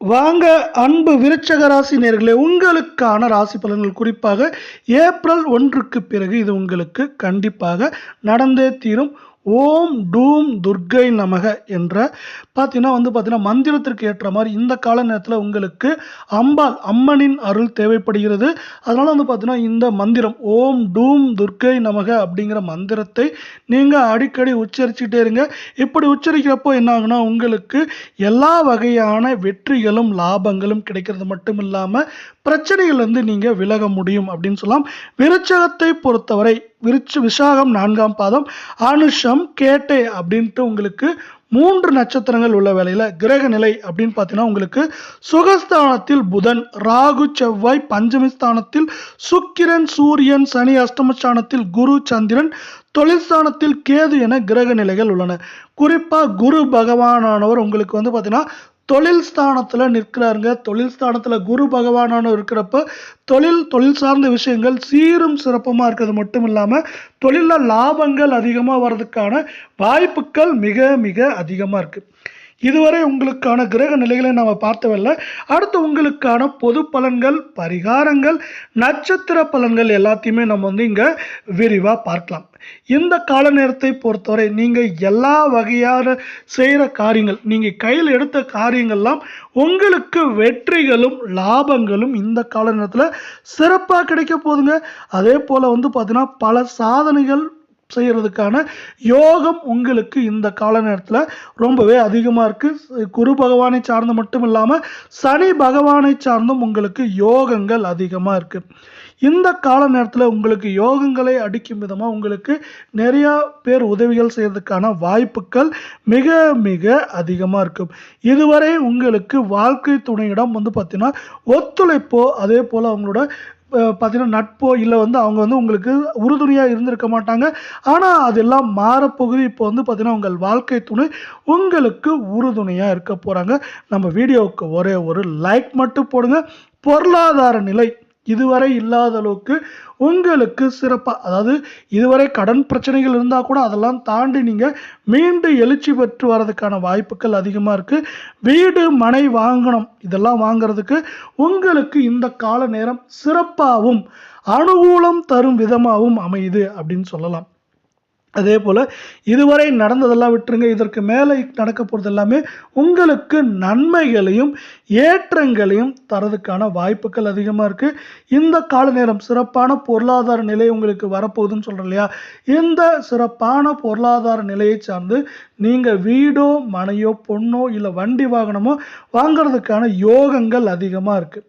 வாங்க அன்பு விருச்சக ராசி நேயர்களே, உங்களுக்கான ராசி பலன்கள் குறிப்பாக ஏப்ரல் 1க்கு பிறகு இது உங்களுக்கு கண்டிப்பாக நடந்தே தீரும். ஓம் டூம் துர்க்கை நமக என்ற பார்த்தீங்கன்னா மந்திரத்திற்கு ஏற்ற மாதிரி இந்த கால நேரத்தில் உங்களுக்கு அம்மனின் அருள் தேவைப்படுகிறது. அதனால் பார்த்தீங்கன்னா இந்த மந்திரம் ஓம் டூம் துர்க்கை நமக அப்படிங்கிற மந்திரத்தை நீங்கள் அடிக்கடி உச்சரிச்சுட்டே இருங்க. இப்படி உச்சரிக்கிறப்போ என்ன ஆகுனா உங்களுக்கு எல்லா வகையான வெற்றிகளும் லாபங்களும் கிடைக்கிறது மட்டும் இல்லாமல் பிரச்சனைகள்லேருந்து நீங்கள் விலக முடியும் அப்படின்னு சொல்லலாம். விருச்சகத்தை பொறுத்தவரை விசாகம் 4ஆம் பாதம், அனுஷம், கேட்டை அப்படின்ட்டு உங்களுக்கு 3 நட்சத்திரங்கள் உள்ள வேளையில் கிரக நிலை அப்படின்னு பார்த்தீங்கன்னா உங்களுக்கு சுகஸ்தானத்தில் புதன், ராகு, செவ்வாய், பஞ்சமி ஸ்தானத்தில் சுக்கிரன், சூரியன், சனி, அஷ்டமஸ்தானத்தில் குரு, சந்திரன், தொழில் ஸ்தானத்தில் கேது என கிரக நிலைகள் உள்ளன. குறிப்பாக குரு பகவானானவர் உங்களுக்கு பார்த்தீங்கன்னா தொழில் ஸ்தானத்தில் நிற்கிறாருங்க. தொழில் ஸ்தானத்தில் குரு பகவானானவர் இருக்கிறப்ப தொழில் சார்ந்த விஷயங்கள் சீரும் சிறப்புமாக இருக்கிறது மட்டும் இல்லாமல் தொழிலில் லாபங்கள் அதிகமாக வர்றதுக்கான வாய்ப்புகள் மிக மிக அதிகமாக இருக்குது. இதுவரை உங்களுக்கான கிரக நிலைகளை நாம் பார்த்தவில்லை. அடுத்து உங்களுக்கான பொது பலன்கள், பரிகாரங்கள், நட்சத்திர பலன்கள் எல்லாத்தையுமே நம்ம இங்கே விரிவாக பார்க்கலாம். இந்த கால நேரத்தை பொறுத்தவரை நீங்கள் எல்லா வகையான செய்கிற காரியங்கள், நீங்கள் கையில் எடுத்த காரியங்கள்லாம் உங்களுக்கு வெற்றிகளும் லாபங்களும் இந்த கால நேரத்தில் சிறப்பாக கிடைக்க போகுதுங்க. அதே போல் பார்த்தீங்கன்னா பல சாதனைகள் செய்கிறதுக்கான யோகம் உங்களுக்கு இந்த கால நேரத்தில் ரொம்பவே அதிகமாக இருக்குது. குரு பகவானை சார்ந்து மட்டும் இல்லாமல் சனி பகவானை சார்ந்தும் உங்களுக்கு யோகங்கள் அதிகமாக இருக்குது. இந்த கால நேரத்தில் உங்களுக்கு யோகங்களை அடிக்கும் விதமாக உங்களுக்கு நிறையா பேர் உதவிகள் செய்கிறதுக்கான வாய்ப்புகள் மிக மிக அதிகமாக இருக்கும். இதுவரை உங்களுக்கு வாழ்க்கை துணையிடம் பார்த்தீங்கன்னா ஒத்துழைப்போ அதே போல் அவங்களோட பார்த்தீங்கன்னா நட்போ இல்லை அவங்க உங்களுக்கு உறுதுணையாக இருந்திருக்க மாட்டாங்க. ஆனால் அதெல்லாம் மாறப்போகுது. இப்போ பார்த்தீங்கன்னா உங்கள் வாழ்க்கை துணை உங்களுக்கு உறுதுணையாக இருக்க போகிறாங்க. நம்ம வீடியோவுக்கு ஒரே ஒரு லைக் மட்டும் போடுங்க. பொருளாதார நிலை இதுவரை இல்லாத அளவுக்கு உங்களுக்கு சிறப்பாக, அதாவது இதுவரை கடன் பிரச்சனைகள் இருந்தால் கூட அதெல்லாம் தாண்டி நீங்கள் மீண்டும் எழுச்சி பெற்று வர்றதுக்கான வாய்ப்புகள் அதிகமாக இருக்குது. வீடு மனை வாங்கணும், இதெல்லாம் வாங்கிறதுக்கு உங்களுக்கு இந்த கால நேரம் சிறப்பாகவும் அனுகூலம் தரும் விதமாகவும் அமையுது அப்படின்னு சொல்லலாம். அதே போல் இதுவரை நடந்ததெல்லாம் விட்டுருங்க. இதற்கு மேலே நடக்க போகிறது எல்லாமே உங்களுக்கு நன்மைகளையும் ஏற்றங்களையும் தரதுக்கான வாய்ப்புகள் அதிகமாக இருக்குது. இந்த கால நேரம் சிறப்பான பொருளாதார நிலை உங்களுக்கு வரப்போகுதுன்னு சொல்கிறேன் இல்லையா? இந்த சிறப்பான பொருளாதார நிலையை சார்ந்து நீங்கள் வீடோ மனையோ பொண்ணோ இல்லை வண்டி வாகனமோ வாங்கிறதுக்கான யோகங்கள் அதிகமாக இருக்குது.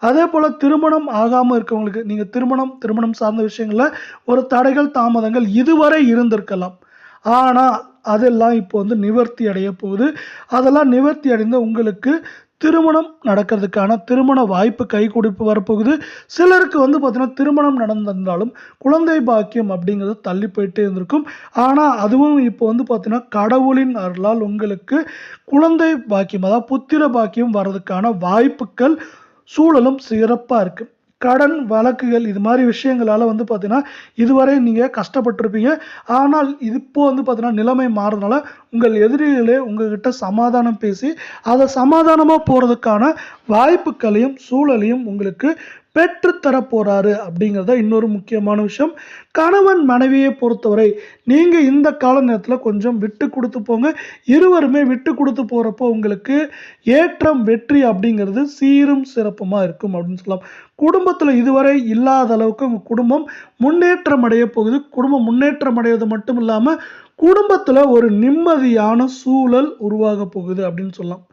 அதே போல் திருமணம் ஆகாமல் இருக்கவங்களுக்கு நீங்கள் திருமணம் சார்ந்த விஷயங்களில் ஒரு தடைகள் தாமதங்கள் இதுவரை இருந்திருக்கலாம். ஆனால் அதெல்லாம் இப்போ நிவர்த்தி அடைய போகுது. அதெல்லாம் நிவர்த்தி அடைந்த உங்களுக்கு திருமணம் நடக்கிறதுக்கான திருமண வாய்ப்பு கை கொடுப்பு வரப்போகுது. சிலருக்கு பார்த்தீங்கன்னா திருமணம் நடந்திருந்தாலும் குழந்தை பாக்கியம் அப்படிங்கிறது தள்ளி போயிட்டே இருந்திருக்கும். ஆனால் அதுவும் இப்போ பார்த்தீங்கன்னா கடவுளின் அருளால் உங்களுக்கு குழந்தை பாக்கியம், அதாவது புத்திர பாக்கியம் வர்றதுக்கான வாய்ப்புகள் சூழலும் சிறப்பாக இருக்குது. கடன் வழக்குகள் இது மாதிரி விஷயங்களால் பார்த்தீங்கன்னா இதுவரை நீங்கள் கஷ்டப்பட்டிருப்பீங்க. ஆனால் இப்போ பார்த்தீங்கன்னா நிலைமை மாறுறதுனால உங்கள் எதிரிகளே உங்ககிட்ட சமாதானம் பேசி அதை சமாதானமாக போகிறதுக்கான வாய்ப்புகளையும் சூழலையும் உங்களுக்கு பெற்றுத்தர போகிறாரு அப்படிங்கிறத இன்னொரு முக்கியமான விஷயம். கணவன் மனைவியை பொறுத்தவரை நீங்கள் இந்த கால நேரத்தில் கொஞ்சம் விட்டு கொடுத்து போங்க. இருவருமே விட்டு கொடுத்து போகிறப்போ உங்களுக்கு ஏற்றம் வெற்றி அப்படிங்கிறது சீரும் சிறப்புமாக இருக்கும் அப்படின்னு சொல்லலாம். குடும்பத்தில் இதுவரை இல்லாத அளவுக்கு உங்கள் குடும்பம் முன்னேற்றம் அடைய போகுது. குடும்பம் முன்னேற்றம் அடைவது மட்டும் இல்லாமல் குடும்பத்தில் ஒரு நிம்மதியான சூழல் உருவாக போகுது அப்படின்னு சொல்லலாம்.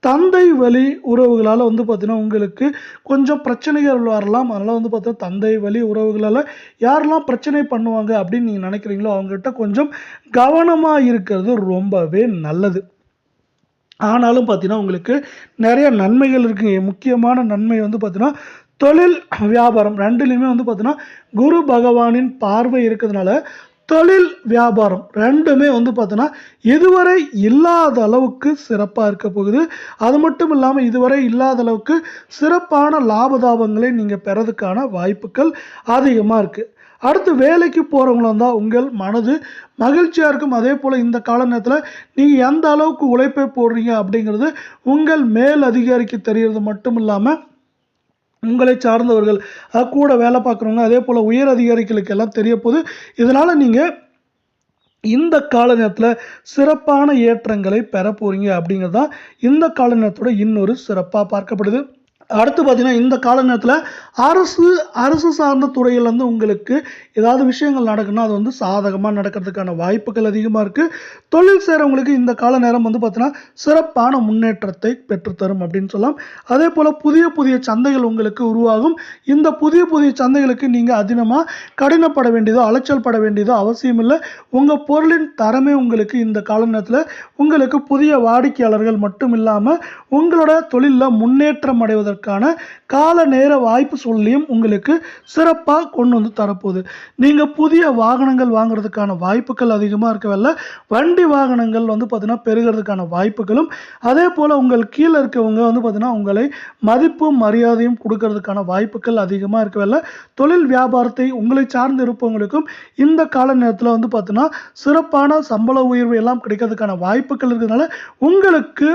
தந்தை வழி உறவுகளால் பார்த்தீங்கன்னா உங்களுக்கு கொஞ்சம் பிரச்சனைகள் வரலாம். அதனால் பார்த்தீங்கன்னா தந்தை வழி உறவுகளால் யாரெல்லாம் பிரச்சனை பண்ணுவாங்க அப்படின்னு நீங்கள் நினைக்கிறீங்களோ அவங்ககிட்ட கொஞ்சம் கவனமாக இருக்கிறது ரொம்பவே நல்லது. ஆனாலும் பார்த்தீங்கன்னா உங்களுக்கு நிறைய நன்மைகள் இருக்குங்க. முக்கியமான நன்மை பார்த்தீங்கன்னா தொழில் வியாபாரம் ரெண்டுலேயுமே பார்த்தீங்கன்னா குரு பகவானின் பார்வை இருக்கிறதுனால தொழில் வியாபாரம் ரெண்டுமே பார்த்தீங்கன்னா இதுவரை இல்லாத அளவுக்கு சிறப்பாக இருக்க போகுது. அது மட்டும் இல்லாமல் இதுவரை இல்லாத அளவுக்கு சிறப்பான லாபதாபங்களை நீங்கள் பெறதுக்கான வாய்ப்புகள் அதிகமாக இருக்குது. அடுத்து வேலைக்கு போகிறவங்களும் தான் உங்கள் மனது மகிழ்ச்சியாக இருக்கும். அதே போல் இந்த கால நேரத்தில் நீங்கள் எந்த அளவுக்கு உழைப்பை போடுறீங்க அப்படிங்கிறது உங்கள் மேல் அதிகாரிக்கு தெரியறது மட்டும் இல்லாமல் உங்களை சார்ந்தவர்கள் கூட வேலை பார்க்குறவங்க அதே போல் உயர் அதிகாரிகளுக்கு எல்லாம் தெரிய போகுது. இதனால் நீங்கள் இந்த கால நேரத்தில் சிறப்பான ஏற்றங்களை பெற போகிறீங்க அப்படிங்கிறது தான் இந்த கால நேரத்தோட இன்னொரு சிறப்பாக பார்க்கப்படுது. அடுத்து பார்த்தீங்கன்னா இந்த கால நேரத்தில் அரசு சார்ந்த துறையில் வந்து உங்களுக்கு ஏதாவது விஷயங்கள் நடக்குன்னா அது வந்து சாதகமாக நடக்கிறதுக்கான வாய்ப்புகள் அதிகமாக இருக்குது. தொழில் செய்கிறவங்களுக்கு இந்த கால நேரம் வந்து பார்த்தீங்கன்னா சிறப்பான முன்னேற்றத்தை பெற்றுத்தரும் அப்படின்னு சொல்லலாம். அதே போல் புதிய புதிய சந்தைகள் உங்களுக்கு உருவாகும். இந்த புதிய புதிய சந்தைகளுக்கு நீங்கள் அதிகமாக கடினப்பட வேண்டியதோ அலைச்சல் பட வேண்டியதோ அவசியம் இல்லை. உங்கள் பொருளின் தரமே உங்களுக்கு இந்த கால நேரத்தில் உங்களுக்கு புதிய வாடிக்கையாளர்கள் மட்டும் இல்லாமல் உங்களோட தொழிலில் முன்னேற்றம் அடைவதற்கான கால நேர வாய்ப்பு சொல்லியும் உங்களுக்கு சிறப்பாக கொண்டு வந்து தரப்போகுது. நீங்கள் புதிய வாகனங்கள் வாங்குறதுக்கான வாய்ப்புகள் அதிகமாக இருக்கவில்லை. வண்டி வாகனங்கள் வந்து பார்த்தீங்கன்னா பெருகிறதுக்கான வாய்ப்புகளும் அதே போல் உங்கள் கீழே இருக்கவங்க வந்து பார்த்தீங்கன்னா உங்களை மதிப்பும் மரியாதையும் கொடுக்கறதுக்கான வாய்ப்புகள் அதிகமாக இருக்கவில்லை. தொழில் வியாபாரத்தை உங்களை சார்ந்து இருப்பவங்களுக்கும் இந்த கால நேரத்தில் வந்து பார்த்தீங்கன்னா சிறப்பான சம்பள உயர்வு எல்லாம் கிடைக்கிறதுக்கான வாய்ப்புகள் இருக்கிறதுனால உங்களுக்கு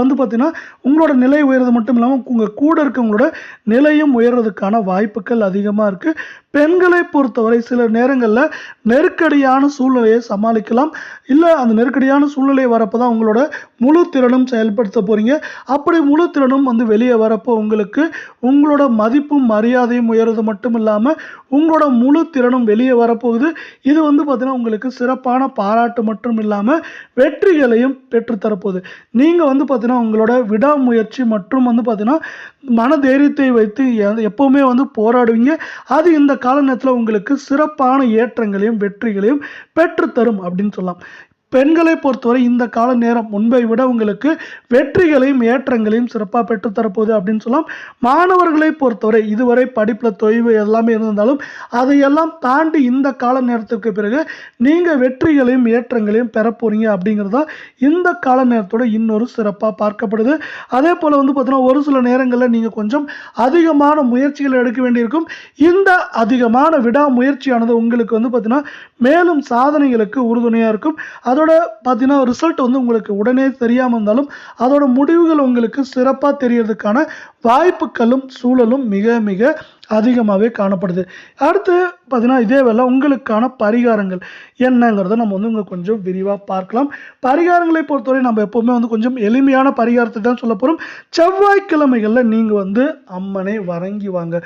வந்து பார்த்தீங்கன்னா உங்களோட நிலை உயர்றது மட்டும் இல்லாமல் உங்கள் கூட இருக்கவங்களோட நிலையும் உயர்றதுக்கான வாய்ப்புகள் அதிகமாக இருக்குது. பெண்களை பொறுத்தவரை சில நேரங்களில் நெருக்கடியான சூழ்நிலையை சமாளிக்கலாம். இல்லை அந்த நெருக்கடியான சூழ்நிலை வரப்போ தான் உங்களோட முழு திறனும் செயல்படுத்த போகிறீங்க. அப்படி முழு திறனும் வந்து வெளியே வரப்போ உங்களுக்கு உங்களோட மதிப்பும் மரியாதையும் உயர்றது மட்டும் இல்லாமல் உங்களோட முழு திறனும் வெளியே வரப்போகுது. இது வந்து பார்த்தீங்கன்னா உங்களுக்கு சிறப்பான பாராட்டு மட்டும் இல்லாமல் வெற்றிகளையும் பெற்றுத்தரப்போகுது. நீங்கள் வந்து பார்த்தீங்கன்னா உங்களோட விடாமுயற்சி மற்றும் வந்து பார்த்தீங்கன்னா மனதைரியத்தை வைத்து எப்போவுமே வந்து போராடுவீங்க. அது இந்த கால நேரத்தில் உங்களுக்கு சிறப்பான ஏற்றங்களையும் வெற்றிகளையும் பெற்றுத்தரும் அப்படின்னு சொல்லலாம். பெண்களை பொறுத்தவரை இந்த கால நேரம் முன்பை விட உங்களுக்கு வெற்றிகளையும் ஏற்றங்களையும் சிறப்பாக பெற்றுத்தரப்போகுது அப்படின்னு சொல்லலாம். மாணவர்களை பொறுத்தவரை இதுவரை படிப்பில் தொய்வு எல்லாமே இருந்தாலும் அதையெல்லாம் தாண்டி இந்த கால நேரத்திற்கு பிறகு நீங்கள் வெற்றிகளையும் ஏற்றங்களையும் பெற போகிறீங்க அப்படிங்கிறது தான் இந்த கால நேரத்தோட இன்னொரு சிறப்பாக பார்க்கப்படுது. அதே போல் வந்து பார்த்தீங்கன்னா ஒரு சில நேரங்களில் நீங்கள் கொஞ்சம் அதிகமான முயற்சிகள் எடுக்க வேண்டியிருக்கும். இந்த அதிகமான விடாமுயற்சியானது உங்களுக்கு வந்து பார்த்தீங்கன்னா மேலும் சாதனைகளுக்கு உறுதுணையாக இருக்கும். அதோட பார்த்தீங்கன்னா ரிசல்ட் வந்து உங்களுக்கு உடனே தெரியாமல் இருந்தாலும் அதோட முடிவுகள் உங்களுக்கு சிறப்பாக தெரியறதுக்கான வாய்ப்புகளும் சூழலும் மிக மிக அதிகமாகவே காணப்படுது. அடுத்து பார்த்தீங்கன்னா இதே வேலை உங்களுக்கான பரிகாரங்கள் என்னங்கிறத நம்ம வந்து இங்கே கொஞ்சம் விரிவாக பார்க்கலாம். பரிகாரங்களை பொறுத்தவரை நம்ம எப்போவுமே வந்து கொஞ்சம் எளிமையான பரிகாரத்தை தான் சொல்ல போகிறோம். செவ்வாய்க்கிழமைகளில் நீங்கள் வந்து அம்மனை வணங்கி வாங்க.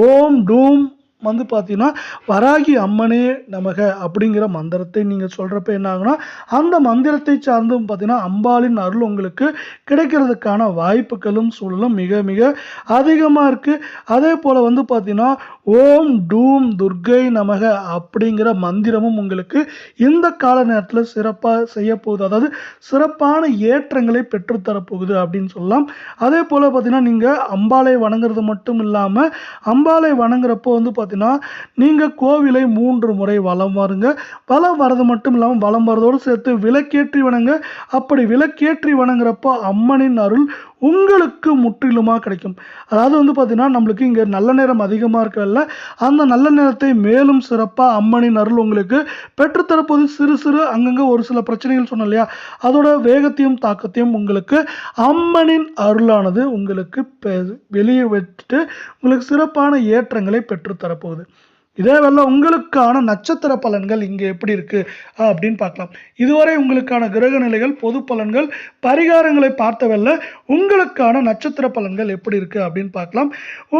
ஓம் டூம் வந்து பார்த்தீங்கன்னா வராகி அம்மனே நமக அப்படிங்கிற மந்திரத்தை நீங்கள் சொல்கிறப்ப என்ன ஆகுனா அந்த மந்திரத்தை சார்ந்தும் பார்த்தீங்கன்னா அம்பாளின் அருள் உங்களுக்கு கிடைக்கிறதுக்கான வாய்ப்புகளும் சூழலும் மிக மிக அதிகமாக இருக்குது. அதே போல் வந்து பார்த்தீங்கன்னா ஓம் டூம் துர்கை நமக அப்படிங்கிற மந்திரமும் உங்களுக்கு இந்த கால நேரத்தில் சிறப்பாக செய்ய போகுது. அதாவது சிறப்பான ஏற்றங்களை பெற்றுத்தரப்போகுது அப்படின்னு சொல்லலாம். அதே போல் பார்த்தீங்கன்னா நீங்கள் அம்பாளை வணங்குறது மட்டும் இல்லாமல் அம்பாளை வணங்குறப்போ வந்து பார்த்தீங்கன்னா நீங்கள் கோவிலை 3 முறை வலம் வருங்க. வலம் வர்றது மட்டும் இல்லாமல் வலம் வரதோடு சேர்த்து விளக்கேற்றி வணங்க. அப்படி விளக்கேற்றி வணங்குறப்போ அம்மனின் அருள் உங்களுக்கு முற்றிலுமாக கிடைக்கும். அதாவது வந்து பார்த்தீங்கன்னா நம்மளுக்கு இங்கே நல்ல நேரம் அதிகமாக இருக்கல அந்த நல்ல நேரத்தை மேலும் சிறப்பாக அம்மனின் அருள் உங்களுக்கு பெற்றுத்தரப்போது. சிறு சிறு அங்கங்கே ஒரு சில பிரச்சனைகள் சொன்னோம் இல்லையா அதோட வேகத்தையும் தாக்கத்தையும் உங்களுக்கு அம்மனின் அருளானது உங்களுக்கு வெளியே விட்டு உங்களுக்கு சிறப்பான ஏற்றங்களை பெற்றுத்தரப்போகுது. இதே வேளை உங்களுக்கான நட்சத்திர பலன்கள் இங்கே எப்படி இருக்குது அப்படின்னு பார்க்கலாம். இதுவரை உங்களுக்கான கிரக நிலைகள் பொது பலன்கள் பரிகாரங்களை பார்த்தவல்ல உங்களுக்கான நட்சத்திர பலன்கள் எப்படி இருக்குது அப்படின்னு பார்க்கலாம்.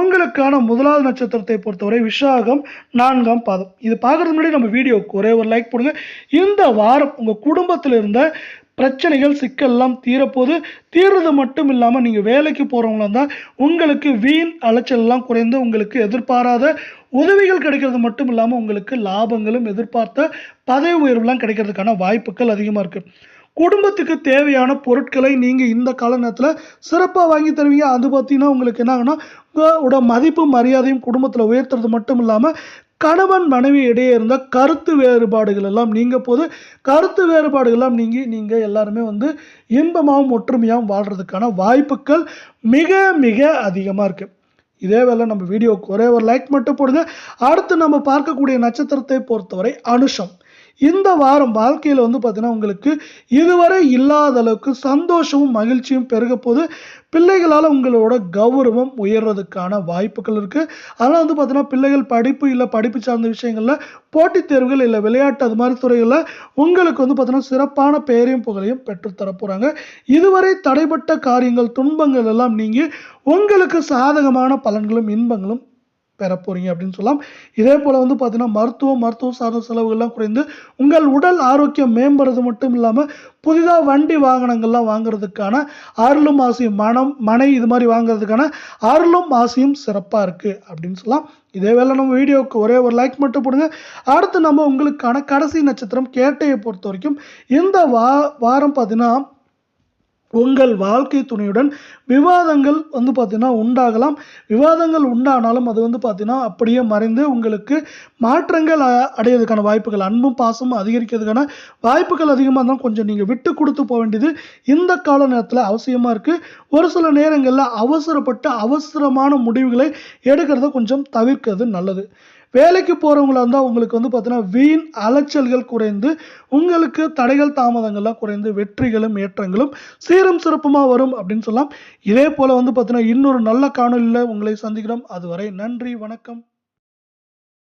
உங்களுக்கான முதலாவது நட்சத்திரத்தை பொறுத்தவரை விசாகம் 4ஆம் பாதம். இது பார்க்குறதுக்கு முன்னாடி நம்ம வீடியோக்கு ஒரே ஒரு லைக் போடுங்க. இந்த வாரம் உங்கள் குடும்பத்தில் இருந்த பிரச்சனைகள் சிக்கல்லாம் தீரப்போது. தீர்றது மட்டும் இல்லாமல் நீங்கள் வேலைக்கு போகிறவங்களா இருந்தால் உங்களுக்கு வீண் அலைச்சல்லாம் குறைந்து உங்களுக்கு எதிர்பாராத உதவிகள் கிடைக்கிறது மட்டும் இல்லாமல் உங்களுக்கு லாபங்களும் எதிர்பார்த்த பதவி உயர்வுலாம் கிடைக்கிறதுக்கான வாய்ப்புகள் அதிகமாக இருக்குது. குடும்பத்துக்கு தேவையான பொருட்களை நீங்கள் இந்த கால நேரத்தில் சிறப்பாக வாங்கி தருவீங்க. அது பார்த்தீங்கன்னா உங்களுக்கு என்ன ஆகுனா உங்களோட மதிப்பும் மரியாதையும் குடும்பத்தில் உயர்த்துறது மட்டும் இல்லாமல் கணவன் மனைவி இடையே இருந்த கருத்து வேறுபாடுகள் எல்லாம் நீங்க போது. கருத்து வேறுபாடுகள் எல்லாம் நீங்கள் எல்லாருமே வந்து இன்பமாகவும் ஒற்றுமையாகவும் வாழ்கிறதுக்கான வாய்ப்புகள் மிக மிக அதிகமாக இருக்குது. இதே வேளை நம்ம வீடியோவுக்கு ஒரே ஒரு லைக் மட்டும் போடுங்க. அடுத்து நம்ம பார்க்கக்கூடிய நட்சத்திரத்தை பொறுத்தவரை அனுஷம். இந்த வாரம் வாழ்க்கையில் வந்து பார்த்தீங்கன்னா உங்களுக்கு இதுவரை இல்லாத அளவுக்கு சந்தோஷமும் மகிழ்ச்சியும் பெருக போது. பிள்ளைகளால் உங்களோட கௌரவம் உயர்றதுக்கான வாய்ப்புகள் இருக்குது. அதனால் வந்து பார்த்தீங்கன்னா பிள்ளைகள் படிப்பு இல்லை படிப்பு சார்ந்த விஷயங்களில் போட்டித் தேர்வுகள் இல்லை விளையாட்டு அது மாதிரி துறைகளில் உங்களுக்கு வந்து பார்த்தீங்கன்னா சிறப்பான பெயரையும் புகழையும் பெற்றுத்தர போகிறாங்க. இதுவரை தடைப்பட்ட காரியங்கள் துன்பங்கள் எல்லாம் நீங்கி உங்களுக்கு சாதகமான பலன்களும் இன்பங்களும் பெற போறீங்க அப்படின்னு சொல்லலாம். இதே போல வந்து பார்த்தீங்கன்னா மருத்துவம் சார்ந்த செலவுகள்லாம் குறைந்து உங்கள் உடல் ஆரோக்கியம் மேம்படுறது மட்டும் இல்லாமல் புதிதாக வண்டி வாகனங்கள்லாம் வாங்குறதுக்கான அருளும் ஆசையும் மனை இது மாதிரி வாங்குறதுக்கான அருளும் ஆசையும் சிறப்பாக இருக்குது அப்படின்னு சொல்லலாம். இதே வேளை நம்ம வீடியோவுக்கு ஒரே ஒரு லைக் மட்டும் போடுங்க. அடுத்து நம்ம உங்களுக்கான கடைசி நட்சத்திரம் கேட்டையை பொறுத்த வரைக்கும் இந்த வாரம் பார்த்தீங்கன்னா உங்கள் வாழ்க்கை துணையுடன் விவாதங்கள் வந்து பார்த்தீங்கன்னா உண்டாகலாம். விவாதங்கள் உண்டானாலும் அது வந்து பார்த்தீங்கன்னா அப்படியே மறைந்து உங்களுக்கு மாற்றங்கள் அடையிறதுக்கான வாய்ப்புகள், அன்பும் பாசமும் அதிகரிக்கிறதுக்கான வாய்ப்புகள் அதிகமாக இருந்தால் கொஞ்சம் நீங்கள் விட்டு கொடுத்து போக வேண்டியது இந்த கால நேரத்தில் அவசியமாக இருக்குது. ஒரு சில நேரங்களில் அவசரப்பட்டு அவசரமான முடிவுகளை எடுக்கிறத கொஞ்சம் தவிர்க்கிறது நல்லது. வேலைக்கு போகிறவங்களா இருந்தால் உங்களுக்கு வந்து பார்த்தீங்கன்னா வீண் அலைச்சல்கள் குறைந்து உங்களுக்கு தடைகள் தாமதங்கள்லாம் குறைந்து வெற்றிகளும் ஏற்றங்களும் சீரும் சிறப்புமாக வரும் அப்படின்னு சொல்லலாம். இதே போல் வந்து பார்த்தீங்கன்னா இன்னொரு நல்ல காணொலியில் உங்களை சந்திக்கிறோம். அதுவரை நன்றி, வணக்கம்.